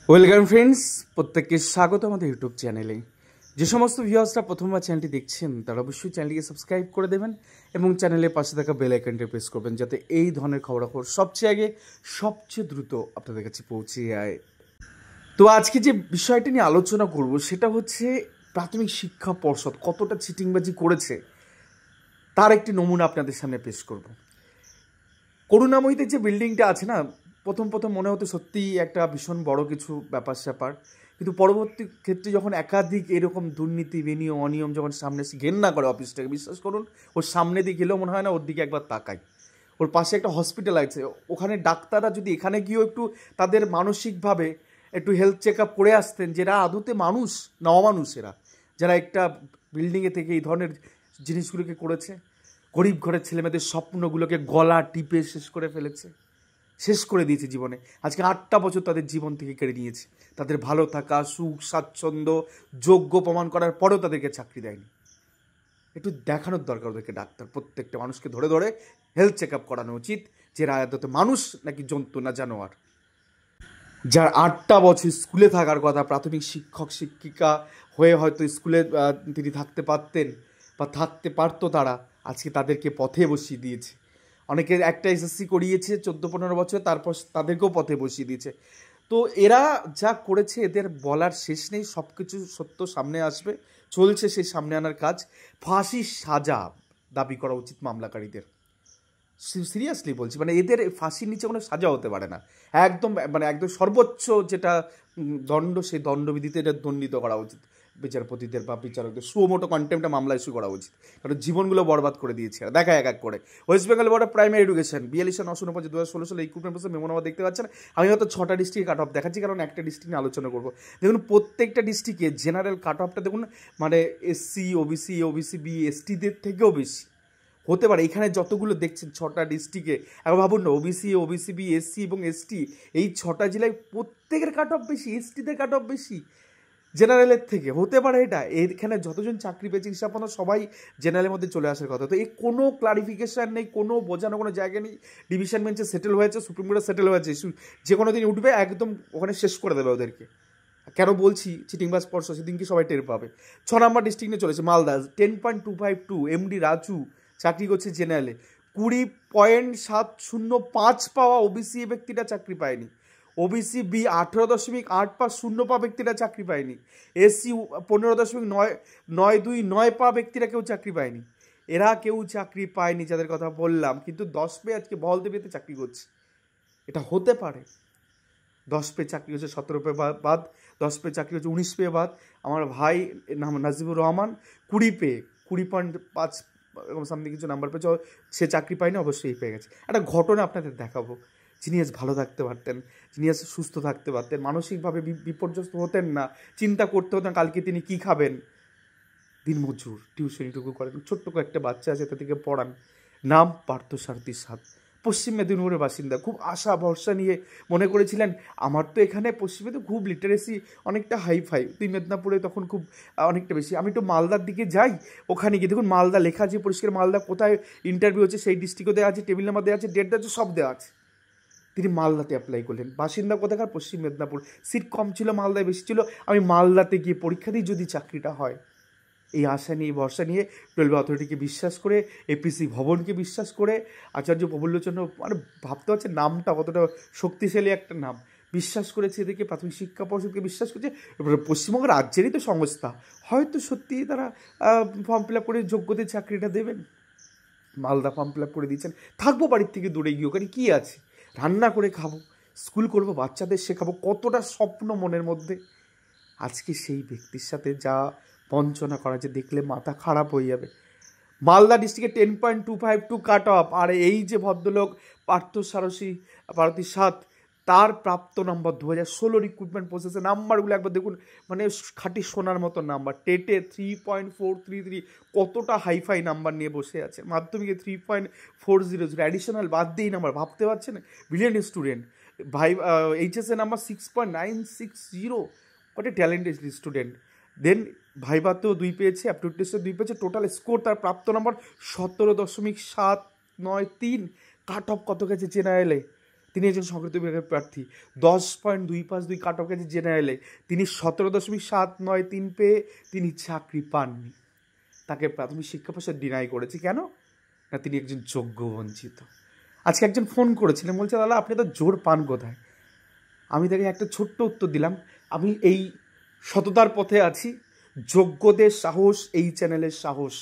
Welcome friends, প্রত্যেককে স্বাগত আমাদের ইউটিউব চ্যানেলে। যে সমস্ত ভিউয়ার্সরা প্রথমবার চ্যানেলটি দেখছেন তারা অবশ্যই চ্যানেলটিকে সাবস্ক্রাইব করে দেবেন এবং চ্যানেলের পাশে থাকা বেল আইকনটি প্রেস করবেন, যাতে এই ধরনের খবরাখবর সবচেয়ে আগে সবচেয়ে দ্রুত আপনাদের কাছে পৌঁছে যায়। তো আজকে যে বিষয়টি নিয়ে আলোচনা করব সেটা হচ্ছে প্রাথমিক শিক্ষা পর্ষদ কতটা চিটিংবাজি করেছে তার একটি নমুনা আপনাদের সামনে পেশ করব। করুণাময়ীতে যে বিল্ডিংটা আছে না, প্রথম মনে হতো সত্যিই একটা ভীষণ বড় কিছু ব্যাপার স্যাপার, কিন্তু পরবর্তী ক্ষেত্রে যখন একাধিক এরকম দুর্নীতি বেনিয়ম অনিয়ম যখন সামনে এসে ঘেন্না করে অফিসটাকে, বিশ্বাস করুন ওর সামনে দিয়ে গেলেও মনে হয় না ওর দিকে একবার তাকাই। ওর পাশে একটা হসপিটাল আছে, ওখানে ডাক্তাররা যদি এখানে গিয়েও একটু তাদের মানসিকভাবে একটু হেলথ চেক আপ করে আসতেন, যারা আদতে মানুষ না অমানুষেরা, যারা একটা বিল্ডিংয়ে থেকে এই ধরনের জিনিসগুলোকে করেছে, গরিব ঘরের ছেলেমেয়েদের স্বপ্নগুলোকে গলা টিপে শেষ করে ফেলেছে, শেষ করে দিয়েছে জীবনে। আজকে 8টা বছর তাদের জীবন থেকে কেড়ে নিয়েছে, তাদের ভালো থাকা, সুখ স্বাচ্ছন্দ্য যোগ্য প্রমাণ করার পরেও তাদেরকে চাকরি দেয়নি। একটু দেখানোর দরকার ওদেরকে, ডাক্তার প্রত্যেকটা মানুষকে ধরে ধরে হেলথ চেক আপ করানো উচিত, যে আদতে মানুষ নাকি জন্তু না জানোয়ার। যার 8টা বছর স্কুলে থাকার কথা, প্রাথমিক শিক্ষক শিক্ষিকা হয়ে হয়তো স্কুলে তিনি থাকতে পারতেন বা থাকতে পারতো, তারা আজকে তাদেরকে পথে বসিয়ে দিয়েছে। অনেকে একটা এসএসসি করিয়েছে 14-15 বছর, তারপর তাদেরকেও পথে বসিয়ে দিয়েছে। তো এরা যা করেছে এদের বলার শেষ নেই, সব কিছু সত্য সামনে আসবে, চলছে সেই সামনে আনার কাজ। ফাঁসির সাজা দাবি করা উচিত মামলাকারীদের, সিরিয়াসলি বলছি। মানে এদের ফাঁসির নিচে কোনো সাজা হতে পারে না, একদম একদম সর্বোচ্চ যেটা দণ্ড, সেই দণ্ডবিধিতে এটা দণ্ডিত করা উচিত বিচারপতিদের বা বিচারকদের। সুমোটো কন্টেম্পটা মামলা ইস্যু করা উচিত, কারণ জীবনগুলো বরবাদ করে দিয়েছে দেখা এক এক করে। West Bengal board of primary education 42/9/49 2016 সালে রিক্রুটমেন্ট প্রসেস মেমো নাম্বার দেখতে পাচ্ছেন। আমি হয়তো 6টা ডিস্ট্রিক্টে কাট অফ দেখাচ্ছি, কারণ একটা ডিস্ট্রিক্ট নিয়ে আলোচনা করবো। দেখুন প্রত্যেকটা ডিস্ট্রিক্টে জেনারেল কাট অফটা দেখুন, মানে এসসি ওবিসি ওবিসি বি এসটিদের থেকেও বেশি হতে পারে। এখানে যতগুলো দেখছেন 6টা ডিস্ট্রিক্টে, এখন ভাবুন না, ওবিসি ওবিসি বি এসসি এবং এসটি এই 6টা জেলায় প্রত্যেকের কাট অফ বেশি, এসটিদের কাট অফ বেশি জেনারেলের থেকে। হতে পারে এটা, এখানে যতজন চাকরি পেয়েছে হিসাব মতো সবাই জেনারেলের মধ্যে চলে আসার কথা। তো এই কোনো ক্লারিফিকেশান নেই, কোনো বোঝানো কোনো জায়গা নেই। ডিভিশন বেঞ্চে সেটেল হয়েছে, সুপ্রিম কোর্টে সেটেল হয়েছে, যে কোনো দিন উঠবে একদম ওখানে শেষ করে দেবে ওদেরকে। কেন বলছি চিটিংবাজ পর্ষদ, সেদিনকে সবাই টের পাবে। 6 নম্বর ডিস্ট্রিক্ট নিয়ে চলেছে মালদা, 10.252 এমডি রাজু চাকরি করছে জেনারেলে, 20.705 পাওয়া ওবিসি ব্যক্তিরা চাকরি পায়নি। ওবিসি বি 18.85 পাওয়া ব্যক্তিরা চাকরি পায়নি। এসসি 15.929 পাওয়া ব্যক্তিরা কেউ চাকরি পায়নি। এরা কেউ চাকরি পায়নি যাদের কথা বললাম, কিন্তু 10 পেয়ে আজকে বহল দেবিতে চাকরি করছে। এটা হতে পারে? 10 পেয়ে চাকরি হচ্ছে 17 পেয়ে বাদ, 10 পেয়ে চাকরি হচ্ছে 19 পেয়ে বাদ। আমার ভাই নাম নাজিবুর রহমান 20 পেয়ে 20.5 এরকম সামথিং কিছু নাম্বার পেয়েছে, সে চাকরি পায়নি, অবশ্যই পেয়ে গেছে। একটা ঘটনা আপনাদের দেখাবো। যিনি আজ ভালো থাকতে পারতেন, যিনি আজ সুস্থ থাকতে পারতেন, মানসিকভাবে বিপর্যস্ত হতেন না, চিন্তা করতে হতেন কালকে তিনি কী খাবেন, দিনমজুর, টিউশনিটুকু করেন, ছোট্ট কয়েকটা বাচ্চা আছে তাদেরকে পড়ান। নাম পার্থসারথী সাধ, পশ্চিম মেদিনীপুরের বাসিন্দা। খুব আশা ভরসা নিয়ে মনে করেছিলেন আমার তো এখানে পশ্চিমে তো খুব লিটারেসি অনেকটা হাই তুই মেদিনীপুরে তখন খুব অনেকটা বেশি, আমি একটু মালদার দিকে যাই, ওখানে গিয়ে দেখুন মালদা লেখা আছে পরিষ্কার, মালদা কোথায় ইন্টারভিউ হচ্ছে সেই ডিস্ট্রিক্টও দেওয়া আছে, টেবিল নাম্বার দেওয়া আছে, ডেট দেওয়া আছে, সব দেওয়া আছে। তিনি মালদাতে অ্যাপ্লাই করলেন, বাসিন্দা কোথাকার, পশ্চিম মেদিনীপুর, সিট কম ছিল মালদায় বেশি ছিল, আমি মালদাতে গিয়ে পরীক্ষা দিই যদি চাকরিটা হয়। এই আশা নিয়ে ভরসা নিয়ে 12 অথরিটিকে বিশ্বাস করে, এপিসি ভবনকে বিশ্বাস করে, আচার্য প্রফুল্লচন্দ্র, মানে ভাবতে পারছে নামটা কতটা শক্তিশালী একটা নাম, বিশ্বাস করেছে এদেরকে, প্রাথমিক শিক্ষা পর্ষদকে বিশ্বাস করেছে, পশ্চিমবঙ্গ রাজ্যেরই তো সংস্থা, হয়তো সত্যিই তারা ফর্ম ফিল আপ করে যোগ্যদের চাকরিটা দেবেন। মালদা ফর্ম ফিল আপ করে দিয়েছেন, থাকবো বাড়ির থেকে দূরে গিয়ে, ওখানে কী আছে, রান্না করে খাবো, স্কুল করবো, বাচ্চাদের শেখাবো, কতটা স্বপ্ন মনের মধ্যে। আজকে সেই ব্যক্তির সাথে যা বঞ্চনা করা, যে দেখলে মাথা খারাপ হয়ে যাবে। মালদা ডিস্ট্রিক্টে 10.252 কাট অফ, আর এই যে ভদ্রলোক পার্থসারথী সাধ, তার প্রাপ্ত নাম্বার 2016 রিক্রুটমেন্ট প্রসেসে নাম্বারগুলো একবার দেখুন, মানে খাঁটি সোনার মতো নাম্বার। টেটে 3.433, কতটা হাইফাই নাম্বার নিয়ে বসে আছে। মাধ্যমিকে 3.400, অ্যাডিশনাল বাদ দিয়েই নাম্বার, ভাবতে পারছেন, ব্রিলিয়েন্ট স্টুডেন্ট। ভাই এইচএসএ নাম্বার 6.960, কত ট্যালেন্টেড স্টুডেন্ট। দেন ভাইভাতেও 2 পেয়েছে, অ্যাপটিটিউড টেস্টে 2 পেয়েছে, টোটাল স্কোর তার প্রাপ্ত নম্বর 17.793। কাট অফ কত গেছে জেনারেলে? তিনি একজন সংস্কৃত বিভাগের প্রার্থী, 10.252 কাট অফ গেছে জেনারেলে, তিনি 17.793 পেয়ে তিনি চাকরি পাননি। তাকে প্রাথমিক শিক্ষা পর্ষদ ডিনাই করেছে। কেন না, তিনি একজন যোগ্য বঞ্চিত। আজকে একজন ফোন করেছিলেন, বলছে দাদা আপনি তো জোর পান কোথায়? আমি তাকে একটা ছোট্ট উত্তর দিলাম, আমি এই সততার পথে আছি, যোগ্যদের সাহস এই চ্যানেলের সাহস,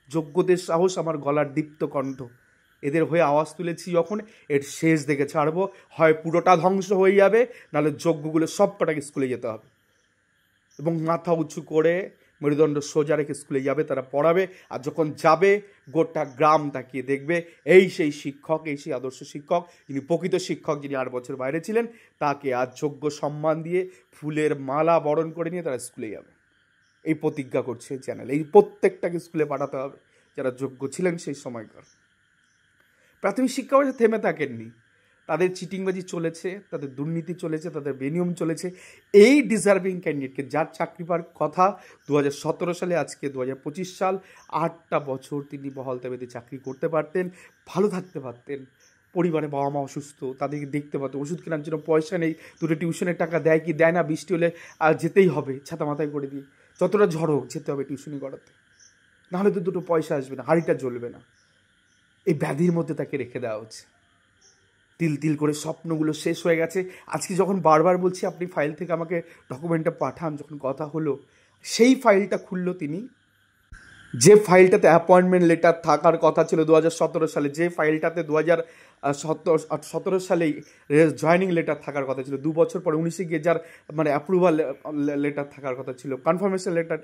যোগ্যদের সাহস আমার গলার দীপ্ত কণ্ঠ। এদের হয়ে আওয়াজ তুলেছি যখন, এর শেষ দেখে ছাড়বো, হয় পুরোটা ধ্বংস হয়ে যাবে, নাহলে যোগ্যগুলো সব কটাকে স্কুলে যেতে হবে, এবং মাথা উঁচু করে মেরুদণ্ড সোজা রেখে স্কুলে যাবে, তারা পড়াবে। আর যখন যাবে গোটা গ্রাম তাকিয়ে দেখবে এই সেই শিক্ষক, এই সেই আদর্শ শিক্ষক, যিনি প্রকৃত শিক্ষক, যিনি 8 বছর বাইরে ছিলেন, তাকে আজ যোগ্য সম্মান দিয়ে ফুলের মালা বরণ করে নিয়ে তারা স্কুলে যাবে। এই প্রতিজ্ঞা করছে চ্যানেল, এই প্রত্যেকটাকে স্কুলে পাঠাতে হবে যারা যোগ্য ছিলেন সেই সময়কার। প্রাথমিক শিক্ষা থেমে থাকেননি, তাদের চিটিংবাজি চলেছে, তাদের দুর্নীতি চলেছে, তাদের বেনিয়ম চলেছে। এই ডিজার্ভিং ক্যান্ডিডেটকে, যার চাকরি পাওয়ার কথা 2017 সালে, আজকে 2025 সাল, 8টা বছর তিনি বহাল তবিয়তে চাকরি করতে পারতেন, ভালো থাকতে পারতেন, পরিবারে বাবা মা অসুস্থ, তাদেরকে দেখতে পারতেন, ওষুধ কেনার জন্য পয়সা নেই, দুটো টিউশনের টাকা দেয় কি দেয় না, বৃষ্টি হলে আর যেতেই হবে ছাতা মাথায় করে দিয়ে, যতটা ঝড় হোক যেতে হবে টিউশনি করাতে, নাহলে তো দুটো পয়সা আসবে না, হাঁড়িটা জ্বলবে না। এই ব্যাধির মধ্যে তাকে রেখে দেওয়া হচ্ছে। তিল তিল করে স্বপ্নগুলো শেষ হয়ে গেছে। আজকে যখন বারবার বলছি আপনি ফাইল থেকে আমাকে ডকুমেন্টটা পাঠান, যখন কথা হলো সেই ফাইলটা খুললো তিনি, যে ফাইলটাতে অ্যাপয়েন্টমেন্ট লেটার থাকার কথা ছিল 2017 সালে, যে ফাইলটাতে 2017 সালেই জয়েনিং লেটার থাকার কথা ছিল, 2 বছর পরে 19-এ গিয়ে যার মানে অ্যাপ্রুভাল লেটার থাকার কথা ছিল, কনফার্মেশন লেটার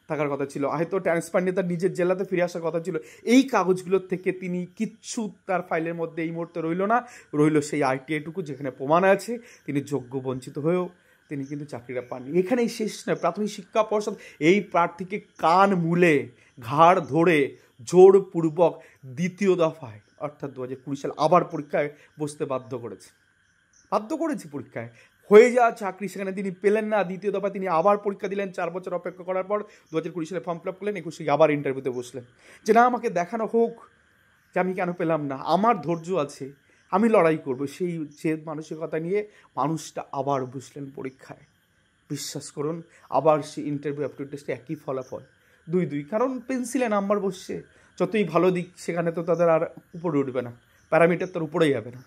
থাকার কথা ছিল, হয়তো ট্রান্সফার নিয়ে তার নিজের জেলাতে ফিরে আসার কথা ছিল, এই কাগজগুলোর থেকে তিনি কিচ্ছু তার ফাইলের মধ্যে এই মুহূর্তে রইল না, রইল সেই আইটিআইটুকু যেখানে প্রমাণ আছে তিনি যোগ্য বঞ্চিত হয়েও তিনি কিন্তু চাকরিটা পাননি। এখানেই শেষ নয়, প্রাথমিক শিক্ষা পর্ষদ এই প্রার্থীকে কান মুলে ঘাড় ধরে জোরপূর্বক দ্বিতীয় দফায় অর্থাৎ 2020 সাল আবার পরীক্ষায় বসতে বাধ্য করেছে পরীক্ষায় হয়ে যাওয়া চাকরি সেখানে তিনি পেলেন না, দ্বিতীয় দফায় তিনি আবার পরীক্ষা দিলেন, 4 বছর অপেক্ষা করার পর 2020 সালে ফর্ম ফিল আপ করলেন, 21-এ আবার ইন্টারভিউতে বসলেন, যে না আমাকে দেখানো হোক যে আমি কেন পেলাম না, আমার ধৈর্য আছে, আমি লড়াই করব, সেই যে মানসিকতা নিয়ে মানুষটা আবার বসলেন পরীক্ষায়। বিশ্বাস করুন, আবার সেই ইন্টারভিউ অ্যাপটিটিউড টেস্টে একই ফলাফল 2-2, কারণ পেন্সিলে নাম্বার বসছে, যতই ভালো দিক সেখানে তো তাদের আর উপরে উঠবে না, প্যারামিটার তার উপরেই যাবে না,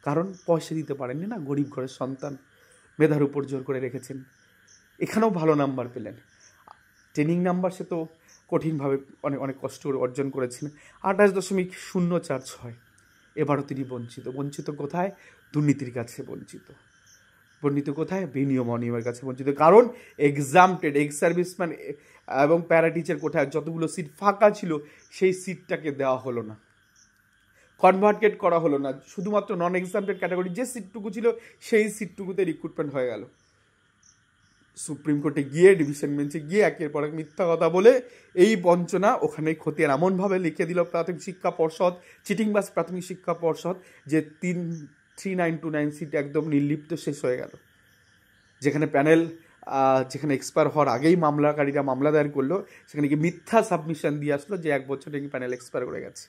কারণ পয়সা দিতে পারেননি না, গরিব ঘরের সন্তান, মেধার উপর জোর করে রেখেছেন। এখানেও ভালো নাম্বার পেলেন, ট্রেনিং নাম্বার সে তো কঠিনভাবে অনেক অনেক কষ্ট করে অর্জন করেছেন, 28.046। এবারও তিনি বঞ্চিত কোথায়? দুর্নীতির কাছে বঞ্চিত কোথায়? বিনিয়ম অনিয়মের কাছে বঞ্চিত। কারণ এক্সামটেড, এক্স সার্ভিসম্যান এবং প্যারা টিচার কোথায় যতগুলো সিট ফাঁকা ছিল সেই সিটটাকে দেওয়া হলো না, কনভার্টেড করা হলো না, শুধুমাত্র নন এক্সামটেড ক্যাটাগরি যে সিটটুকু ছিল সেই সিটটুকুতে রিক্রুটমেন্ট হয়ে গেল। সুপ্রিম কোর্টে গিয়ে, ডিভিশন বেঞ্চে গিয়ে একের পর এক মিথ্যা কথা বলে এই বঞ্চনা ওখানে খতিয়ান এমনভাবে লিখে দিল প্রাথমিক শিক্ষা পর্ষদ, চিটিংবাজ প্রাথমিক শিক্ষা পর্ষদ, যে 3929 সিট একদম নির্লিপ্ত শেষ হয়ে গেল। যেখানে প্যানেল যেখানে এক্সপায়ার হওয়ার আগেই মামলাকারীরা মামলা দায়ের করলো, সেখানে কি মিথ্যা সাবমিশন দিয়ে আসলো যে 1 বছর নাকি প্যানেল এক্সপায়ার করে গেছে।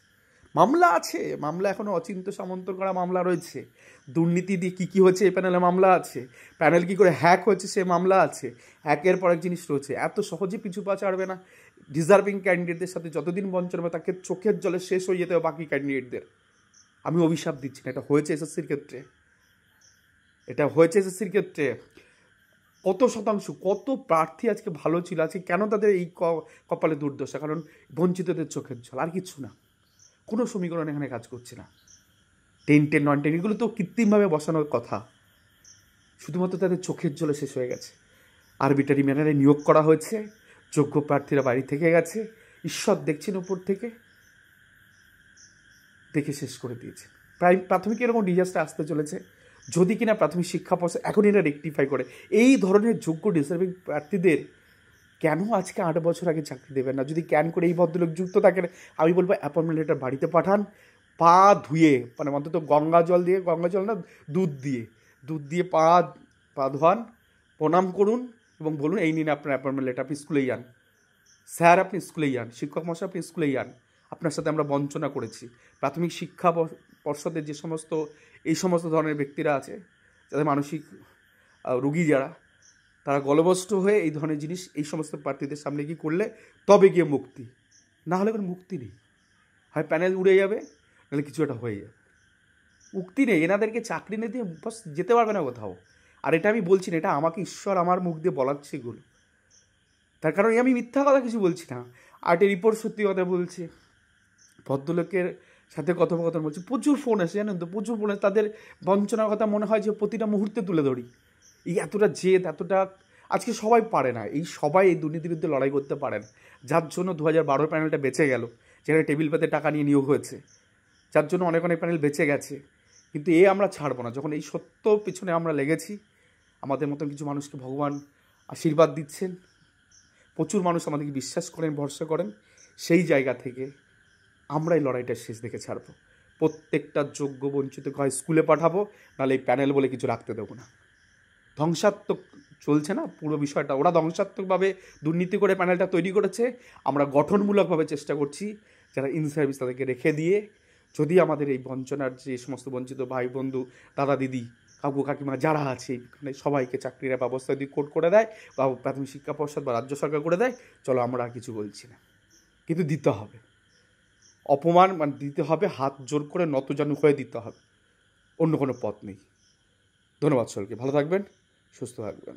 মামলা আছে, মামলা এখনও অচিন্ত সামন্তর করা মামলা রয়েছে, দুর্নীতি দিয়ে কী হয়েছে এই প্যানেলে মামলা আছে, প্যানেল কী করে হ্যাক হয়েছে সে মামলা আছে, একের পর এক জিনিস রয়েছে। এত সহজে পিছু পা ছাড়বে না। ডিজার্ভিং ক্যান্ডিডেটদের সাথে যতদিন বঞ্চনা হবে তাকে চোখের জলে শেষ হয়ে যেতে হবে বাকি ক্যান্ডিডেটদের। আমি অভিশাপ দিচ্ছি না, এটা হয়েছে এসএসসির ক্ষেত্রে, কত শতাংশ, কত প্রার্থী আজকে ভালো ছিল, আজকে কেন তাদের এই কপালে দুর্দশা? কারণ বঞ্চিতদের চোখের জল, আর কিছু না। কোনো সমীকরণ এখানে কাজ করছে না। 10-10 9-10 এগুলো তো কৃত্রিমভাবে বসানোর কথা, শুধুমাত্র তাদের চোখের জলে শেষ হয়ে গেছে। আরবিটারি ম্যানারে নিয়োগ করা হয়েছে, যোগ্য প্রার্থীরা বাড়ি থেকে গেছে, ঈশ্বর দেখছেন উপর থেকে, দেখে শেষ করে দিয়েছে। প্রাথমিক এরকম ডিজাস্টার আসতে চলেছে যদি কিনা প্রাথমিক শিক্ষা পর্ষদ এখন এটা রেকটিফাই করে। এই ধরনের যোগ্য ডিজার্ভিং প্রার্থীদের কেন আজকে 8 বছর আগে চাকরি দেবেন না? যদি ক্যান করে এই ভদ্রলোক যুক্ত থাকেন, আমি বলবো অ্যাপয়েন্টমেন্ট লেটার বাড়িতে পাঠান, পা ধুয়ে, মানে অন্তত গঙ্গা জল না, দুধ দিয়ে পা ধোয়ান, প্রণাম করুন এবং বলুন এই নিন আপনার অ্যাপয়েন্টমেন্ট লেটার, আপনি স্কুলেই যান, স্যার আপনি স্কুলেই যান, শিক্ষক মশাই আপনি স্কুলেই যান, আপনার সাথে আমরা বঞ্চনা করেছি। প্রাথমিক শিক্ষা পর্ষদের যে সমস্ত এই সমস্ত ধরনের ব্যক্তিরা আছে যাদের মানসিক রোগী যারা, তারা গলবস্ত হয়ে এই ধরনের জিনিস এই সমস্ত প্রার্থীদের সামনে গিয়ে করলে তবে গিয়ে মুক্তি, না হলে কোনো মুক্তি নেই। হয় প্যানেল উড়ে যাবে, নাহলে কিছু একটা হয়ে যাবে, মুক্তি নেই। এনাদেরকে চাকরি নিয়ে দিয়ে বাস যেতে পারবে না কোথাও। আর এটা আমি বলছি না, এটা আমাকে ঈশ্বর আমার মুখ দিয়ে বলাচ্ছে এগুলো, তার কারণ আমি মিথ্যা কথা কিছু বলছি না। আর্টের রিপোর্ট সত্যি কথা বলছে। ভদ্রলোকের সাথে কথোপকথন বলছে, প্রচুর ফোন আসে জানেন তো, প্রচুর ফোন আসে। তাদের বঞ্চনার কথা মনে হয় যে প্রতিটা মুহূর্তে তুলে ধরি। এই এতটা জেদ, এতটা আজকে সবাই পারে না, এই সবাই এই দুর্নীতির বিরুদ্ধে লড়াই করতে পারে না। যার জন্য 2012 প্যানেলটা বেঁচে গেল, যেখানে টেবিল পাতে টাকা নিয়ে নিয়োগ হয়েছে, যার জন্য অনেক অনেক প্যানেল বেঁচে গেছে। কিন্তু আমরা ছাড়বো না। যখন এই সত্য পিছনে আমরা লেগেছি, আমাদের মতন কিছু মানুষকে ভগবান আশীর্বাদ দিচ্ছেন, প্রচুর মানুষ আমাদেরকে বিশ্বাস করেন, ভরসা করেন, সেই জায়গা থেকে আমরা এই লড়াইটা শেষ দেখে ছাড়বো। প্রত্যেকটা যোগ্য বঞ্চিতকে হয় স্কুলে পাঠাবো, নাহলে এই প্যানেল বলে কিছু রাখতে দেবো না। ধ্বংসাত্মক চলছে না পুরো বিষয়টা, ওরা ধ্বংসাত্মকভাবে দুর্নীতি করে প্যানেলটা তৈরি করেছে। আমরা গঠনমূলকভাবে চেষ্টা করছি যারা ইন সার্ভিস তাদেরকে রেখে দিয়ে, যদি আমাদের এই বঞ্চনার যে সমস্ত বঞ্চিত ভাই বন্ধু, দাদা দিদি, কাকু কাকিমা যারা আছে এখানে সবাইকে চাকরির ব্যবস্থা যদি কোর্ট করে দেয়, বা প্রাথমিক শিক্ষা পর্ষদ বা রাজ্য সরকার করে দেয়, চলো আমরা আর কিছু বলছি না, কিন্তু দিতে হবে। অপমান মানে দিতে হবে, হাত জোর করে নতজানু হয়ে দিতে হবে, অন্য কোনো পথ নেই। ধন্যবাদ সকলকে, ভালো থাকবেন, সুস্থ থাকবেন।